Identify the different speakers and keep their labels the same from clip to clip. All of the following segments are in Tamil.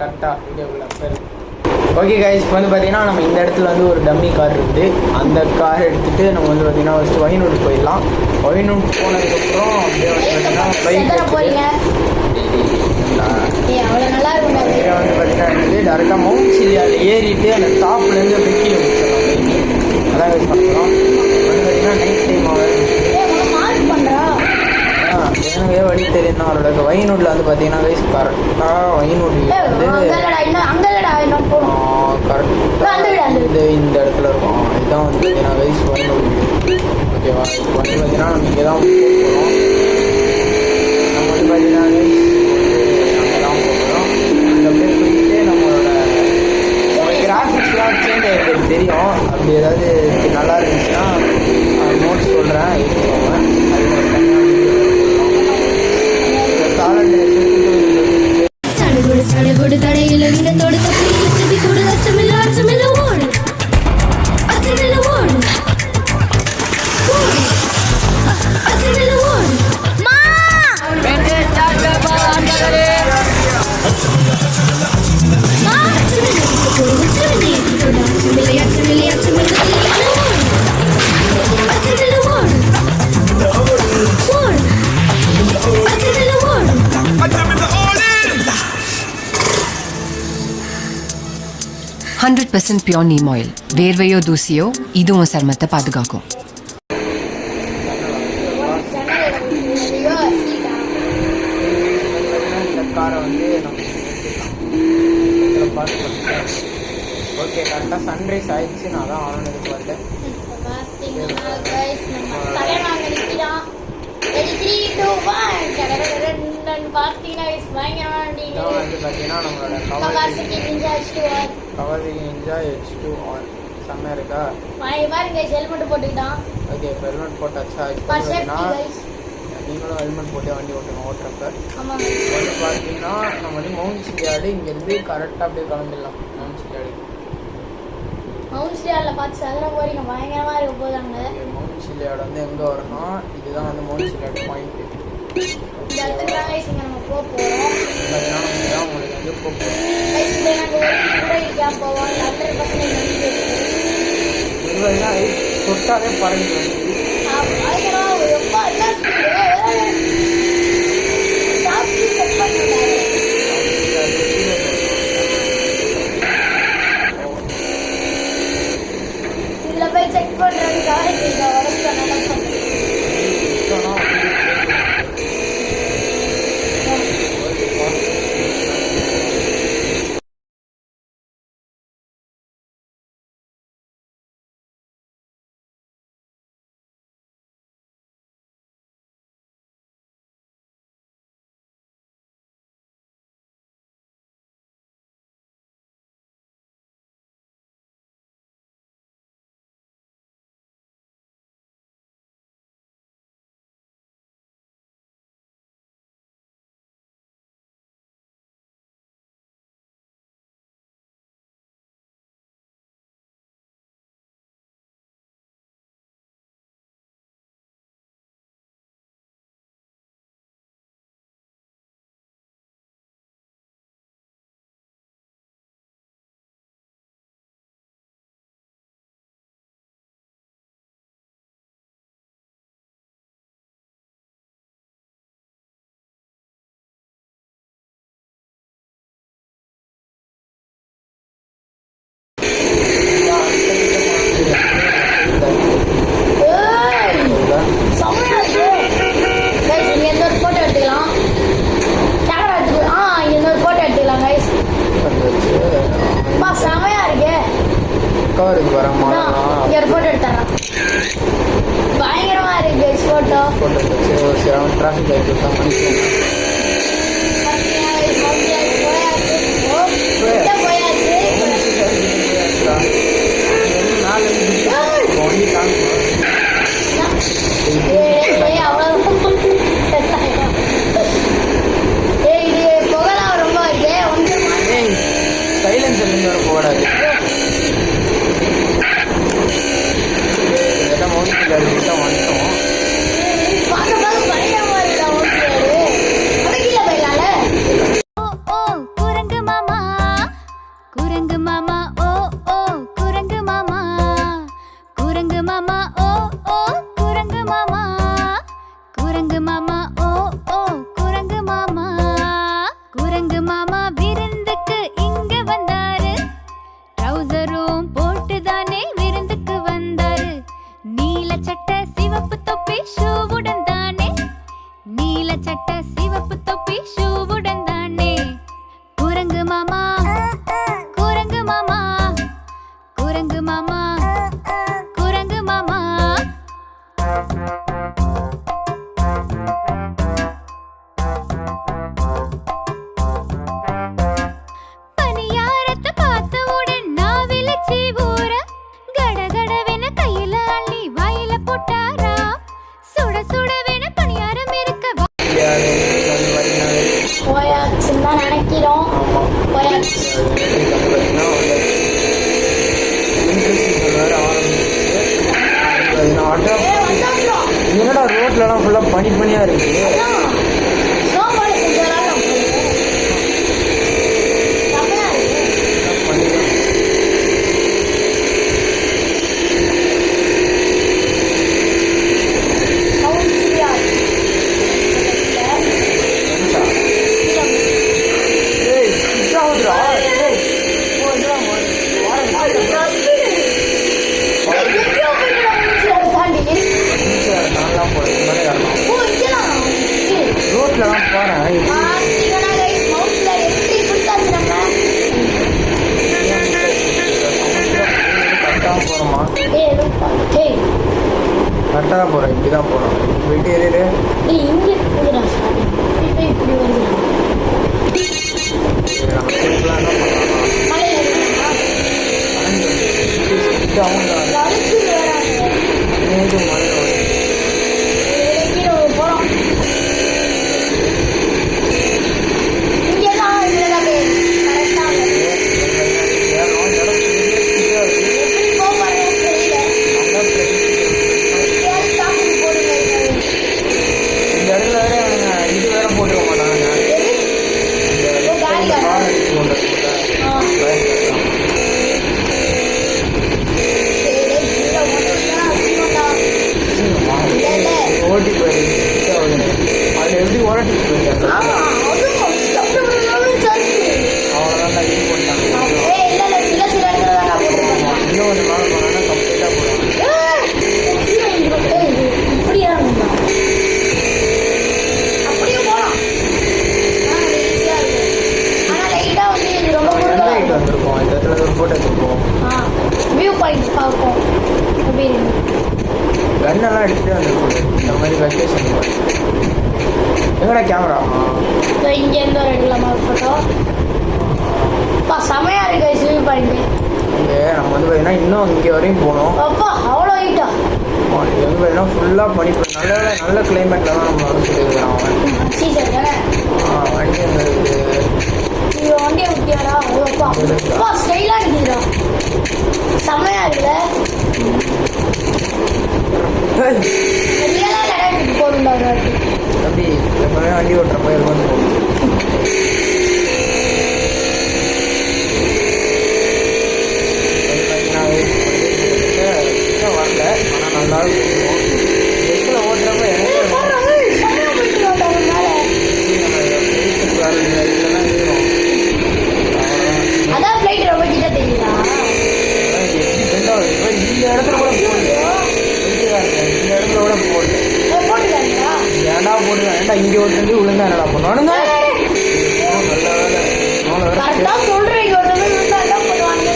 Speaker 1: கரெக்டாக வீடியோக்குள்ள சரி. ஓகே கைஸ், இப்போ வந்து பார்த்தீங்கன்னா நம்ம இந்த இடத்துல வந்து ஒரு டம்மி கார் இருக்குது. அந்த கார் எடுத்துகிட்டு நம்ம வந்து பார்த்தீங்கன்னா ஃபஸ்ட்டு வைனூட் போயிடலாம். வைனூட் போனதுக்கப்புறம் அப்படியே வந்து பார்த்தீங்கன்னா பைக் வந்து பார்த்தீங்கன்னா இருக்குது டேரெக்டாக மவுண்ட் சிலியாவில் ஏறிட்டு அந்த டாப்லேருந்து அப்படியே கீழே முடிச்சிடலாம். அதான் கைஸ் பண்ணுறோம். வந்து பார்த்தீங்கன்னா நைட் டைம் ஆகுது. எனக்கே வழி தெரியும் தான் அவரோட வைனூட்டில் வந்து பார்த்தீங்கன்னா கைஸ் கரெக்டாக வைனூட்டில் வந்து கரெக்டாக இந்த இடத்துல இருக்கும். இதுதான் வந்து பார்த்தீங்கன்னா கைஸ் வைனூட். ஓகேவா, இப்போ வந்து பார்த்தீங்கன்னா நம்ம இங்கே தான் போகிறோம். நம்ம வந்து பார்த்தீங்கன்னா அங்கே தான் போகிறோம். அங்கே அப்படியே போயிட்டு நம்மளோட கிராஃபிக்ஸ்லாம் சேஞ்ச் ஆகிருக்கு தெரியும். அப்படி ஏதாவது நல்லா இருந்துச்சுன்னா நோட்ஸ் சொல்கிறேன், எடுத்துக்கோங்க. அது ஒரு தனியாக
Speaker 2: பியூர் நீம் ஆயில். வேர்வையோ தூசியோ இதுவும் சருமத்தை பாதுகாக்கும்.
Speaker 1: ஓகே, கரெக்டாக சன்ரைஸ் ஆயிடுச்சு. நான் தான் ஆனதுக்கு வந்தேன். கவாசகி நிஞ்சா H2R செம்மையாக இருக்கா?
Speaker 3: ஹெல்மெட் போட்டுக்கிட்டான்.
Speaker 1: ஓகே, இப்போ ஹெல்மெட் போட்டாச்சா? நீங்களும் ஹெல்மெட் போட்டு வண்டி ஓட்டுறப்ப வந்து பார்த்தீங்கன்னா நம்ம வந்து மவுண்ட் சிலியாடு இங்கேருந்து கரெக்டாக அப்படியே கிளம்பிடலாம். மவுண்ட்
Speaker 3: சிலியாடில் பார்த்து சதுர போறீங்க, பயங்கரமாக இருக்க போதாங்க.
Speaker 1: மவுண்ட் சிலியாடு வந்து எங்கே வரணும்? இதுதான் வந்து மவுண்ட் சிலியாடு பாயிண்ட்.
Speaker 3: நம்ம போக போகிறோம்.
Speaker 1: பார்த்தீங்கன்னா உங்களுக்கு வந்து போகிறோம். தொட்டாலே பறந்து வந்து
Speaker 3: இதுல போய் செக் பண்றதுக்காக
Speaker 1: கவருக்கு வர
Speaker 3: போட்டோ எடுத்துறேன். பயங்கரமா இருக்கு போட்டோ.
Speaker 1: போட்டோ வச்சு ஒரு சில டிராஃபிக் லைட் தான் மனுஷன்
Speaker 3: புகழா ரொம்ப
Speaker 1: சைலன்சர் இருந்து வர போடாது. வந்துட்டோம்.
Speaker 3: குரங்கு மாமா
Speaker 4: ஷூவுடன் தானே நீல சட்டை சிவப்பு தொப்பி ஷூவுடன் தானே குரங்கு மாமா குரங்கு மாமா குரங்கு மாமா குரங்கு மாமா பனியாரத்தை பார்த்தவுடன் நாவில சீவூர கடகடவென கையில அள்ளி வாயில போட்டாரா சுட சுடவென பனியாரம் இருக்க
Speaker 1: யாரு வந்து பார்த்தீங்கன்னா
Speaker 3: போயாச்சுன்னு தான் நினைக்கிறோம்.
Speaker 1: ஆமாம்
Speaker 3: போயாச்சு.
Speaker 1: வந்து பார்த்தீங்கன்னா வின்டர் சீசன் வேறு ஆரம்பிச்சிச்சு. ஆட்டோ
Speaker 3: வந்துட்டோம்.
Speaker 1: என்னடா ரோட்லலாம் ஃபுல்லாக பனி பனியாக இருக்குது.
Speaker 3: ஸ்னோபால் செஞ்சவரால் நம்ம செம்மையா இருக்கு.
Speaker 1: பனி
Speaker 3: கவுன்சிலியா
Speaker 1: ஏய் இதாவதுடா. ஏய் ஓ இதெல்லாம் நான்லாம் போகிறேன் இந்த மாதிரி வரலாம். ரோட்லலாம் போகிறேன் கரெக்டாக போகிறோமா? கரெக்டாக தான் போகிறேன். இப்படி தான் போகிறோம். போயிட்டு ஏறிடு. நம்ம சிம்பிளாக என்ன பண்ணலாம்? இதாகும் மழை வரும். ஏறணும். இடம் பெரிய குட்டியாக இருக்குது. நல்லா இந்த இடத்துல வேற அவனுங்க இது வேற போட்டுக்க மாட்டாங்க. இந்த கார் அடிச்சு கொண்டு ஓட்டி போயிருக்கு. அதில் எப்படி ஓரட்டி போயிருக்காங்க. அவ்வளோதான் இது போட்டாங்க. இன்னும் கொஞ்சம் நாள் போனாங்கன்னா கம்ப்ளீட்டாக போடுவாங்க.
Speaker 3: அப்படியே போலாம். ஈஸியா இருக்கும். ஆனா லைட்டா வந்து இது ரொம்ப குறுகலா
Speaker 1: லைட்
Speaker 3: இருக்கும்.
Speaker 1: வந்திருக்கோம். இந்த இடத்துல ஒரு ஃபோட்டோ எடுத்துருக்கோம்.
Speaker 3: வியூ பாயிண்ட் பார்ப்போம். எப்படி இருக்கு?
Speaker 1: கன்னெல்லாம் எடுத்துகிட்டு வந்திருக்கோம். இந்த மாதிரி வெக்கேஷன் எங்கடா கேமரா?
Speaker 3: இதோ இங்க இருந்து ஒரு எடுக்கலாமா ஒரு போட்டோ? செமையா இருக்கு வியூ பாயிண்ட்.
Speaker 1: இங்கே நம்ம வந்து பார்த்தீங்கன்னா இன்னும் இங்கே வரையும் போகணும்.
Speaker 3: அப்பா அவ்வளோ ஹைட்டா?
Speaker 1: இது வந்து பார்த்தீங்கன்னா ஃபுல்லாக பனி. நல்ல நல்ல கிளைமேட்டில் தான் நம்ம வந்து சொல்லியிருக்கிறான் அவன்.
Speaker 3: சீசன் தானே?
Speaker 1: வண்டி அந்த இருக்குது.
Speaker 3: இது வண்டியை விட்டியாடா? அப்பா அப்பா ஸ்டைலாக இருக்குதுடா. செமையா இருக்குல்ல? ரியலாக லடாக்கு போகணும்டா ஒரு வாட்டி.
Speaker 1: தம்பி எப்பவுமே வண்டி ஓட்டுறப்ப இருக்கும் போகும். வரல ஆனால் நல்லா இருக்கும். பஸ்ஸில் ஓட்டுறப்ப எனக்கு
Speaker 3: செமையா போட்டுருவாங்க அவன் மேலே.
Speaker 1: இதெல்லாம் இருக்கும்.
Speaker 3: அதான் ஃப்ளைட் ரொம்ப கிட்ட தெரியுதா?
Speaker 1: இந்த இடத்துல கூட போடல. இந்த இடத்துல கூட போடல.
Speaker 3: போட்டுக்காங்களா?
Speaker 1: ஏன்டா போட்டுருக்கேன். ஏன்டா இங்கே ஓட்டு ஒழுங்கா என்னடா பண்ணுவானுங்க. நல்ல வேலை.
Speaker 3: கரெக்டாக சொல்கிறீங்க. ஒரு தடவை இருந்தால் என்ன பண்ணுவாங்க?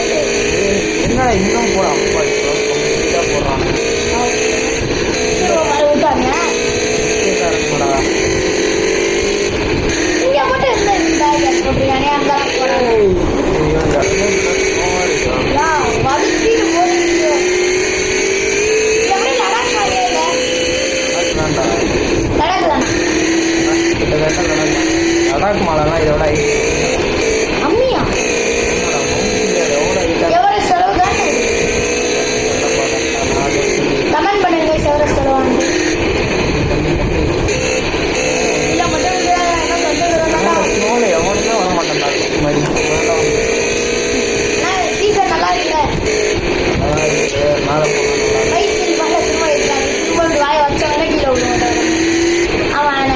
Speaker 1: என்னடா இன்னும் போடான். அப்பா இப்போ கம்ப்ளீட்டாக போடுறான்.
Speaker 3: வர விட்டாங்க.
Speaker 1: போடா.
Speaker 3: இங்கே மட்டும் இருந்தா போட்டுருக்கானே அங்கெல்லாம் போகிறாங்க. வலிக்கிட்டு போறீங்க. எப்படி லடாக் மாதிரியே இல்லை? லடாக் தானே?
Speaker 1: லடாக் மலைலாம் இதோட
Speaker 3: அம்மியா? எவ்வளோ செலவு தானே? கமெண்ட் பண்ணுங்க எவ்வளோ செலவானு. இல்லை மட்டும்
Speaker 1: எவனுமே வர மாட்டேன்.
Speaker 3: சீசன் நல்லா இருக்குல்ல?
Speaker 1: மேலே போனால்
Speaker 3: வயசு பசங்க திரும்ப இருக்காங்க. திரும்ப வாய வச்சவங்க கீழே விடுவாங்க. அவன்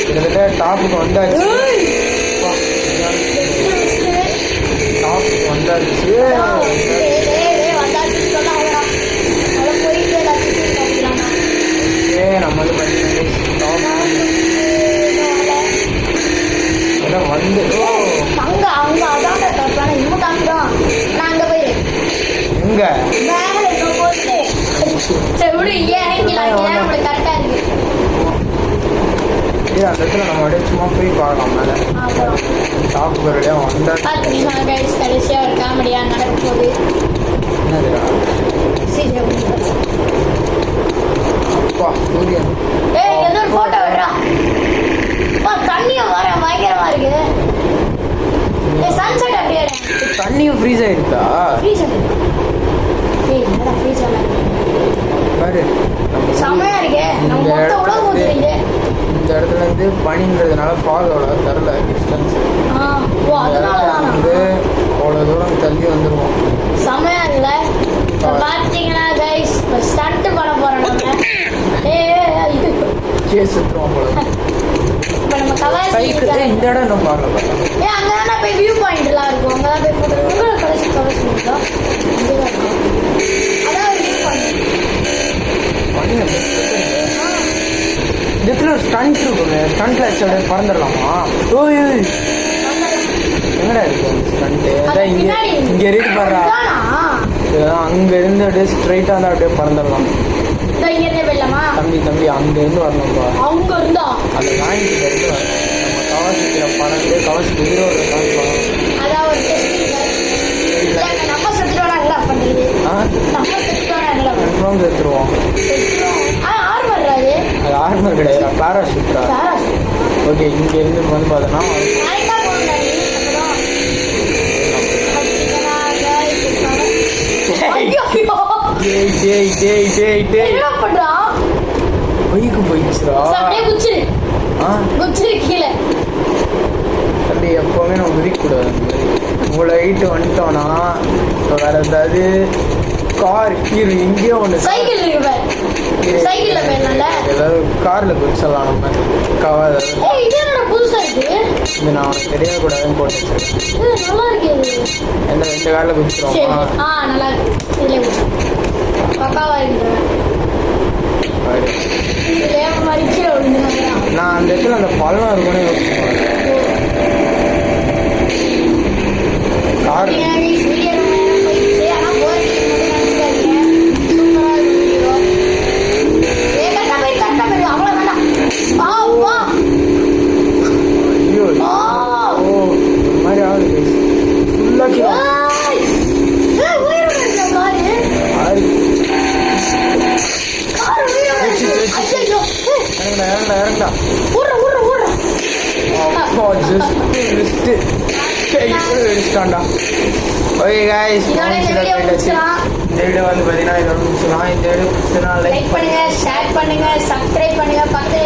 Speaker 1: கிட்டத்தட்ட டாப்புக்கு வந்தாச்சு. டாப்புக்கு வந்தாச்சு.
Speaker 3: வந்தாச்சுன்னு சொன்னா அதை போயிட்டு எல்லாத்தையும் பார்த்துக்கலாம். அங்க அவங்க அதான் தப்பான இன்னும் தாக்குதான். நான் அங்க போயிரு
Speaker 1: எங்க
Speaker 3: மேல இருக்க போட்டு சரி விடு ஏன் இறங்கிலாம் நம்மளுக்கு கரெக்டா இருக்கு.
Speaker 1: அந்த இடத்துல நம்ம அப்படியே சும்மா போய் பார்க்கலாம் மேலே
Speaker 3: அப்புறம்
Speaker 1: டாப் வரையா வந்தா
Speaker 3: பார்த்தீங்கன்னா கைஸ் கடைசியா ஒரு காமெடியா நடக்க போகுது.
Speaker 1: என்னதுடா அப்பா சூரியன்
Speaker 3: ஏய் ஏதோ ஒரு போட்டோ விடுறா. தண்ணியும் வர பயங்கரமா இருக்கு. ஏய் சன்செட் அப்படியே
Speaker 1: தண்ணியும் ஃப்ரீஸ் ஆயிருக்கா
Speaker 3: ஃப்ரீஸ் ஏய் என்னடா ஃப்ரீஸ் ஆனா
Speaker 1: பாரு
Speaker 3: செமையா இருக்கே. நம்ம
Speaker 1: இந்த
Speaker 3: மொத்த உலகம் ஊத்துறீங்க.
Speaker 1: இந்த இடத்துல இருந்து பனின்றதுனால ஃபால் அவ்வளோ தரல டிஸ்டன்ஸ்
Speaker 3: ஓ அதனாலதான்
Speaker 1: வந்து அவ்வளோ தூரம் தள்ளி வந்துடுவோம்.
Speaker 3: செமையா இருக்குல்ல. இப்போ பார்த்தீங்கன்னா கைஸ் இப்போ ஸ்டண்ட் பண்ண போறோம் நம்ம. இது
Speaker 1: கேஸ் எடுத்துருவோம் போல
Speaker 3: இப்போ நம்ம கவாசி
Speaker 1: சைக்கிள் இந்த இடம் இன்னும் பார்க்கல பார்த்தா
Speaker 3: அங்கே தானே போய் வியூ பாயிண்ட்லாம் இருக்கும். அங்கே தான் போய் ஃபோட்டோ உங்களுக்கு கடைசி கவாசி பண்ணிக்கலாம். அங்கே தான் இருக்கும். அதான் ஒரு வியூ பாயிண்ட்.
Speaker 1: பனி இந்த இடத்துல ஒரு ஸ்டண்ட் இருக்குங்க ஸ்டண்ட்ல வச்சு அப்படியே பறந்துடலாமா? ஓய் எங்கடா இருக்கு ஸ்டண்ட்டு அதான் இங்கே இருக்கு பாடுறா. இதெல்லாம் அங்கே இருந்து அப்படியே ஸ்ட்ரைட்டாக தான் அப்படியே பறந்துடலாம்.
Speaker 3: இங்கே போயிடலாமா?
Speaker 1: தம்பி அங்கேருந்து வரணும்ப்பா.
Speaker 3: அவங்க இருந்தா
Speaker 1: அந்த நாய்க்கு இருந்து வரணும். நம்ம கவாசிக்கிற பறந்து கவாசிக்கு உயிரோடு இருக்கான்னு
Speaker 3: அதான் ஒரு டெஸ்டிங். நம்ம செத்துட்டோம்னா என்ன பண்ணுறது? நம்ம செத்துட்டோம்னா என்ன பண்ணுறது?
Speaker 1: கன்ஃபார்ம் எடுத்துருவோம்.
Speaker 3: ஆர்மர் அது
Speaker 1: ஆர்மர் கிடையாது பேராஷூட்டா. ஓகே இங்கேருந்து வந்து பார்த்தோன்னா
Speaker 3: கரெக்டாக போகணும். என்ன பண்றா?
Speaker 1: பைக்கு போயிடுச்சுரா.
Speaker 3: அப்படியே குச்சிரு குச்சிரு கீழே.
Speaker 1: தம்பி எப்போவுமே நம்ம குதிக்கக்கூடாது. இவ்வளோ ஹைட்டு வந்துட்டோம்னா இப்போ வேற ஏதாவது கார் கீழே எங்கேயோ ஒன்று
Speaker 3: சைக்கிள் இருக்கு. சைக்கிள்ல போயிடலாம்ல.
Speaker 1: ஏதாவது காரில் குதிச்சிடலாம் நம்ம கவா ஏதாவது.
Speaker 3: இது என்னோட புதுசா இருக்கு.
Speaker 1: இது நான் உனக்கு தெரியக்கூடாதுன்னு போட்டு வச்சிருக்கேன்.
Speaker 3: நல்லா இருக்கு இது.
Speaker 1: எந்த ரெண்டு காரில் குதிச்சிருவோமா?
Speaker 3: நல்லா இருக்கு. இதுல குச்சி பக்காவா இருக்கிறேன். இதுல மாதிரி கீழே விழுந்துருக்காங்க.
Speaker 1: நான் அந்த இடத்துல அந்த பழம் இருக்கும்னு யோசிச்சுக்கோங்க. கார் ஐயோ ஒரு மாதிரி ஆகுது ஃபுல்லாக இறங்கடா வெடிச்சிட்டான்டா. ஓகே காய்ஸ் இந்த வீடியோ வந்து பார்த்தீங்கன்னா இதோட முடிச்சுக்கலாம். இந்த வீடியோ பிடிச்சதுனா
Speaker 3: லைக் பண்ணுங்க, ஷேர் பண்ணுங்க, சப்ஸ்கிரைப் பண்ணுங்க, பக்கத்துல